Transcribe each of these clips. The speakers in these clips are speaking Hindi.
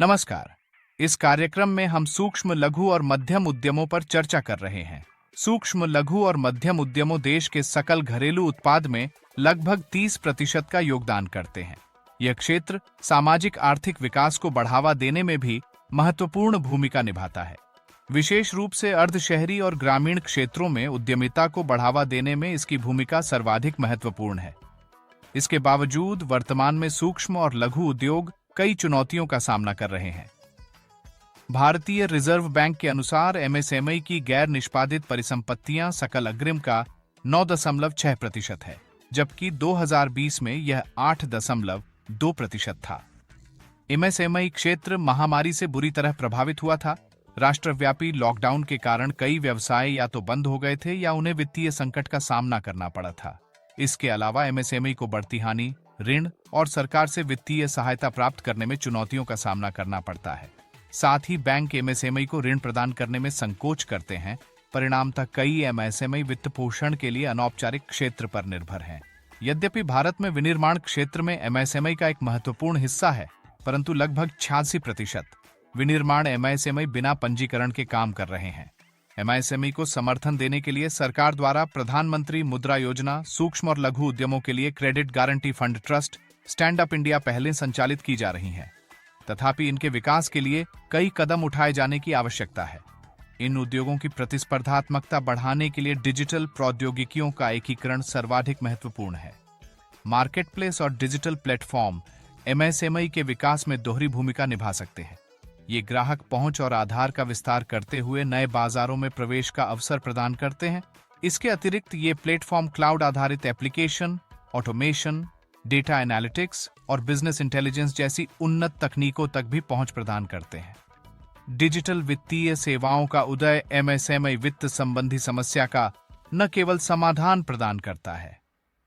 नमस्कार। इस कार्यक्रम में हम सूक्ष्म लघु और मध्यम उद्यमों पर चर्चा कर रहे हैं। सूक्ष्म लघु और मध्यम उद्यमों देश के सकल घरेलू उत्पाद में लगभग 30% का योगदान करते हैं। यह क्षेत्र सामाजिक आर्थिक विकास को बढ़ावा देने में भी महत्वपूर्ण भूमिका निभाता है। विशेष रूप से अर्धशहरी और ग्रामीण क्षेत्रों में उद्यमिता को बढ़ावा देने में इसकी भूमिका सर्वाधिक महत्वपूर्ण है। इसके बावजूद वर्तमान में सूक्ष्म और लघु उद्योग कई चुनौतियों का सामना कर रहे हैं। भारतीय रिजर्व बैंक के अनुसार एमएसएमई की गैर निष्पादित परिसंपत्तियां सकल अग्रिम का 9.6% है, जबकि 2020 में यह 8.2% था। एमएसएमई क्षेत्र महामारी से बुरी तरह प्रभावित हुआ था। राष्ट्रव्यापी लॉकडाउन के कारण कई व्यवसाय या तो बंद हो गए थे या उन्हें वित्तीय संकट का सामना करना पड़ा था। इसके अलावा एमएसएमई को बढ़ती हानि, ऋण और सरकार से वित्तीय सहायता प्राप्त करने में चुनौतियों का सामना करना पड़ता है। साथ ही बैंक एमएसएमई को ऋण प्रदान करने में संकोच करते हैं। परिणामतः कई एमएसएमई वित्त पोषण के लिए अनौपचारिक क्षेत्र पर निर्भर हैं। यद्यपि भारत में विनिर्माण क्षेत्र में एमएसएमई का एक महत्वपूर्ण हिस्सा है, परंतु लगभग 86% विनिर्माण एमएसएमई बिना पंजीकरण के काम कर रहे हैं। एमएसएमई को समर्थन देने के लिए सरकार द्वारा प्रधानमंत्री मुद्रा योजना, सूक्ष्म और लघु उद्यमों के लिए credit guarantee fund trust, stand up India पहलें संचालित की जा रही हैं। तथापि इनके विकास के लिए कई कदम उठाए जाने की आवश्यकता है। इन उद्योगों की प्रतिस्पर्धात्मकता बढ़ाने के लिए डिजिटल प्रौद्योगिकियों का एकीकरण सर्वाधिक महत्वपूर्ण है। मार्केटप्लेस और डिजिटल प्लेटफॉर्म एमएसएमई के विकास में दोहरी भूमिका निभा सकते हैं। ये ग्राहक पहुंच और आधार का विस्तार करते हुए नए बाजारों में प्रवेश का अवसर प्रदान करते हैं। इसके अतिरिक्त ये प्लेटफॉर्म क्लाउड आधारित एप्लीकेशन, ऑटोमेशन, डेटा एनालिटिक्स और बिजनेस इंटेलिजेंस जैसी उन्नत तकनीकों तक भी पहुंच प्रदान करते हैं। डिजिटल वित्तीय सेवाओं का उदय एमएसएमई वित्त संबंधी समस्या का न केवल समाधान प्रदान करता है,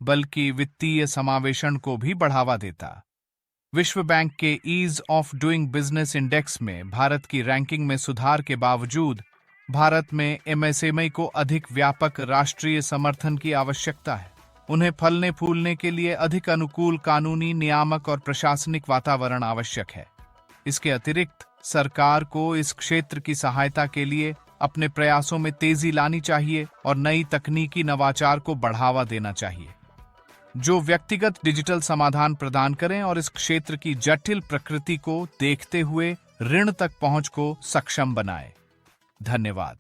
बल्कि वित्तीय समावेशन को भी बढ़ावा देता। विश्व बैंक के ease of doing business index में भारत की रैंकिंग में सुधार के बावजूद भारत में एमएसएमई को अधिक व्यापक राष्ट्रीय समर्थन की आवश्यकता है। उन्हें फलने फूलने के लिए अधिक अनुकूल कानूनी, नियामक और प्रशासनिक वातावरण आवश्यक है। इसके अतिरिक्त सरकार को इस क्षेत्र की सहायता के लिए अपने प्रयासों में तेजी लानी चाहिए और नई तकनीकी नवाचार को बढ़ावा देना चाहिए, जो व्यक्तिगत डिजिटल समाधान प्रदान करें और इस क्षेत्र की जटिल प्रकृति को देखते हुए ऋण तक पहुंच को सक्षम बनाए। धन्यवाद।